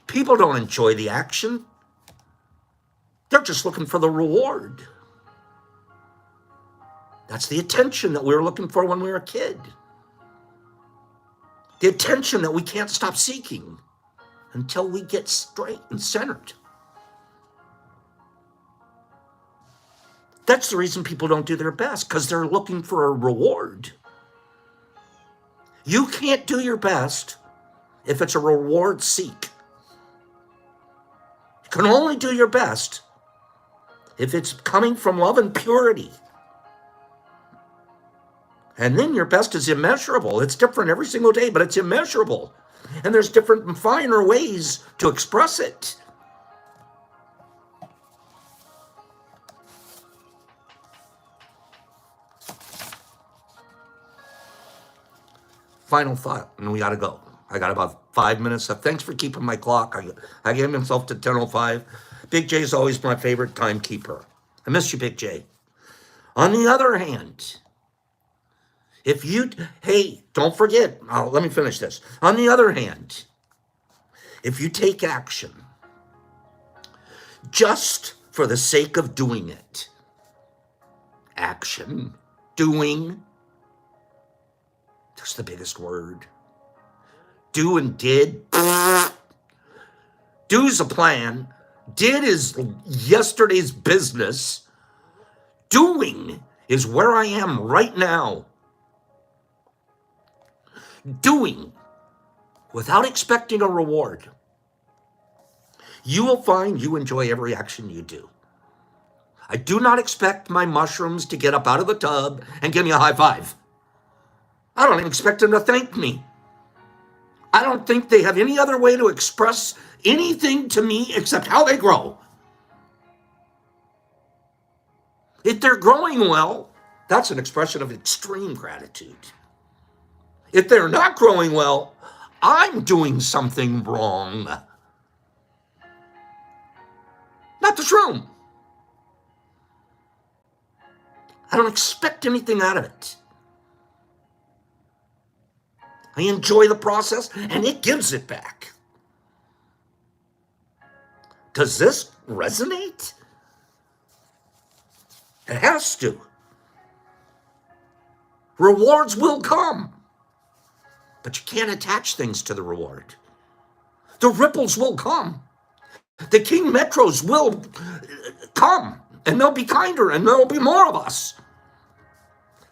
People don't enjoy the action. They're just looking for the reward. That's the attention that we were looking for when we were a kid. The attention that we can't stop seeking until we get straight and centered. That's the reason people don't do their best, because they're looking for a reward. You can't do your best if it's a reward seek. You can only do your best if it's coming from love and purity. And then your best is immeasurable. It's different every single day, but it's immeasurable. And there's different, finer ways to express it. Final thought, and we got to go. I got about 5 minutes left. Thanks for keeping my clock. I gave myself to 10:05. Big J is always my favorite timekeeper. I miss you, Big J. On the other hand, don't forget, let me finish this. On the other hand, if you take action just for the sake of doing it, action, doing, that's the biggest word. Do and did. Do's a plan. Did is yesterday's business. Doing is where I am right now. Doing without expecting a reward. You will find you enjoy every action you do. I do not expect my mushrooms to get up out of the tub and give me a high five. I don't even expect them to thank me. I don't think they have any other way to express anything to me except how they grow. If they're growing well, that's an expression of extreme gratitude. If they're not growing well, I'm doing something wrong. Not the shroom. I don't expect anything out of it. I enjoy the process, and it gives it back. Does this resonate? It has to. Rewards will come, but you can't attach things to the reward. The ripples will come. The King Metros will come, and they'll be kinder, and there'll be more of us.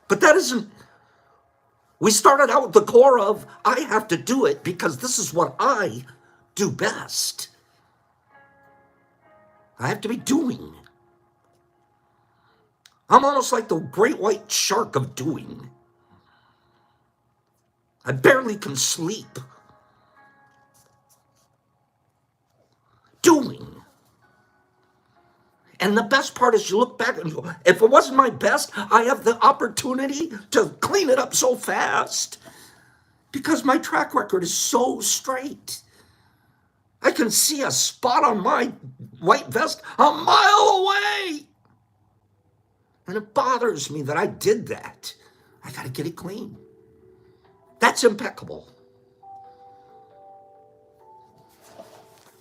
But that isn't, we started out with the core of, I have to do it because this is what I do best. I have to be doing. I'm almost like the great white shark of doing. I barely can sleep. Doing. And the best part is you look back and go, if it wasn't my best, I have the opportunity to clean it up so fast because my track record is so straight. I can see a spot on my white vest a mile away. And it bothers me that I did that. I got to get it clean. That's impeccable.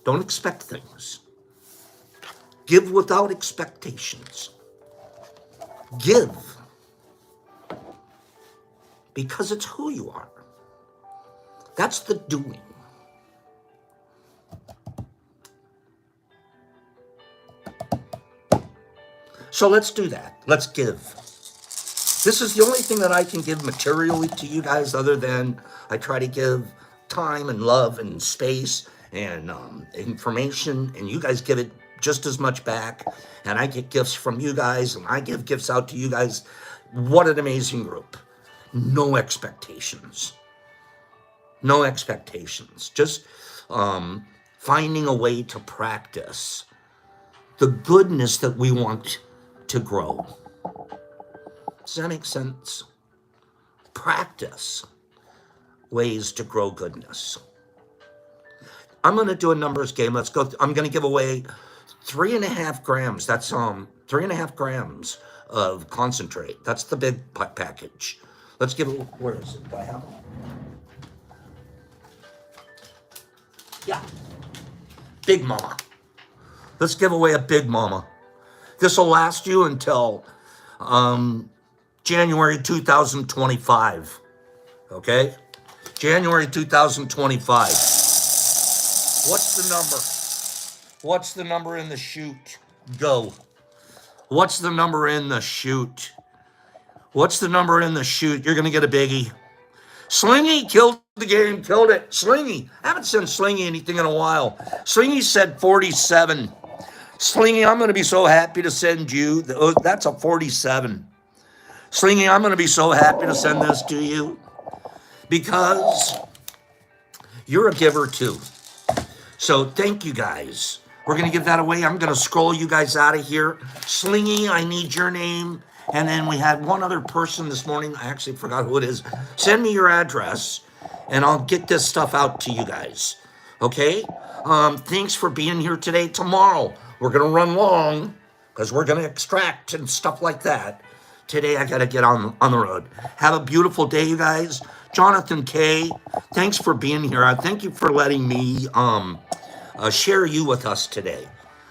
Don't expect things. Give without expectations. Give because it's who you are. That's the doing. So let's do that. Let's give. This is the only thing that I can give materially to you guys other than I try to give time and love and space and information, and you guys give it just as much back, and I get gifts from you guys, and I give gifts out to you guys. What an amazing group. No expectations. No expectations. Just finding a way to practice the goodness that we want to grow. Does that make sense? Practice ways to grow goodness. I'm going to do a numbers game. Let's go. I'm going to give away 3.5 grams. That's 3.5 grams of concentrate. That's the big package. Let's give it. Where is it? Do I have it? Yeah. Big Mama. Let's give away a Big Mama. This will last you until January 2025. Okay? January 2025. What's the number? What's the number in the chute? Go. What's the number in the chute? What's the number in the chute? You're going to get a biggie. Slingy killed the game, killed it. Slingy. I haven't sent Slingy anything in a while. Slingy said 47. Slingy, I'm going to be so happy to send you. That's a 47. Slingy, I'm going to be so happy to send this to you because you're a giver too. So thank you guys. We're going to give that away. I'm going to scroll you guys out of here. Slingy, I need your name. And then we had one other person this morning. I actually forgot who it is. Send me your address and I'll get this stuff out to you guys. Okay? Thanks for being here today. Tomorrow, we're going to run long because we're going to extract and stuff like that. Today, I got to get on the road. Have a beautiful day, you guys. Jonathan K., thanks for being here. Thank you for letting me share you with us today.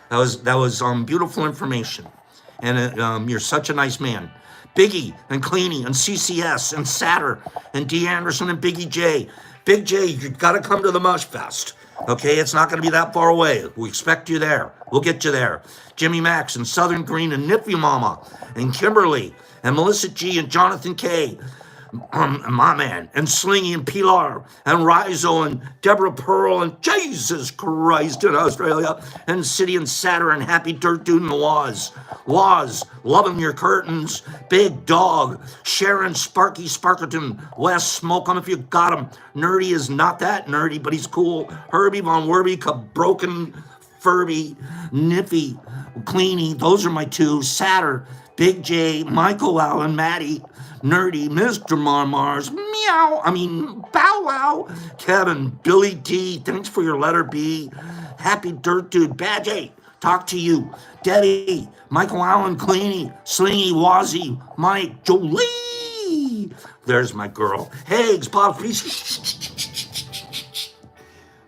That was beautiful information. And you're such a nice man. Biggie and Cleany and CCS and Satter and D. Anderson and Biggie J. Big J, you got to come to the Mush Fest. Okay, it's not going to be that far away. We expect you there. We'll get you there. Jimmy Max and Southern Green and Nippy Mama and Kimberly and Melissa G and Jonathan K. My man, and Slingy and Pilar and Rizo and Deborah Pearl and Jesus Christ in Australia and City and Satter and Happy Dirt Dude and Waz, loving your curtains, Big Dog, Sharon, Sparky, Sparkerton, Wes, smoke 'em if you got 'em. Nerdy is not that nerdy, but he's cool. Herbie Von Werby, Broken Furby, Niffy, Cleany, those are my two. Satter, Big J, Michael Allen, Maddie, Nerdy, Mr. Mars, meow. I mean, bow wow. Kevin, Billy D, thanks for your letter B. Happy Dirt Dude, Badge 8, talk to you. Debbie, Michael Allen, Cleany, Slingy, Wazzy, Mike, Jolie. There's my girl. Higgs, Bob,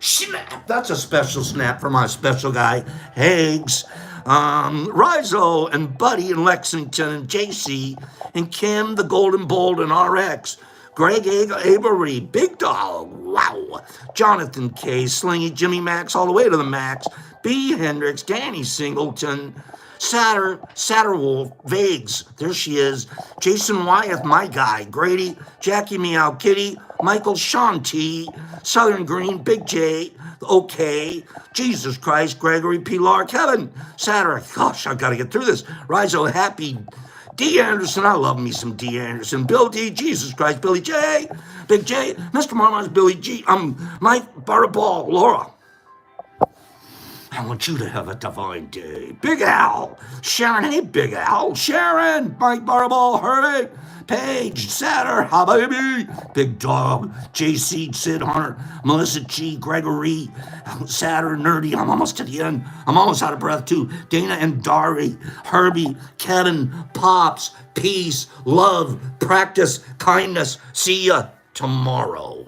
snap. That's a special snap for my special guy, Higgs. Rizzo and Buddy in Lexington and JC and Kim, the Golden Bold and RX. Greg Avery, Big Dog, wow. Jonathan K, Slingy, Jimmy Max, all the way to the max. B. Hendricks, Danny Singleton, Satterwolf, Vagues, there she is. Jason Wyeth, my guy. Grady, Jackie Meow Kitty, Michael Sean T, Southern Green, Big J, okay. Jesus Christ, Gregory Pilar, Kevin, Saturday. Gosh, I've got to get through this. Rizzo, Happy, D. Anderson, I love me some D. Anderson. Bill D. Jesus Christ, Billy J. Big J. Mr. Marmons, Billy G. Mike Butterball, Laura. I want you to have a divine day. Big Al. Sharon, hey, Big Al. Sharon, Mike Butterball, Herbie. Paige, Satter, Habibi, Big Dog, JC, Sid Hunter, Melissa G, Gregory, Satter, Nerdy. I'm almost at the end. I'm almost out of breath too. Dana and Dari, Herbie, Kevin, Pops, peace, love, practice, kindness. See ya tomorrow.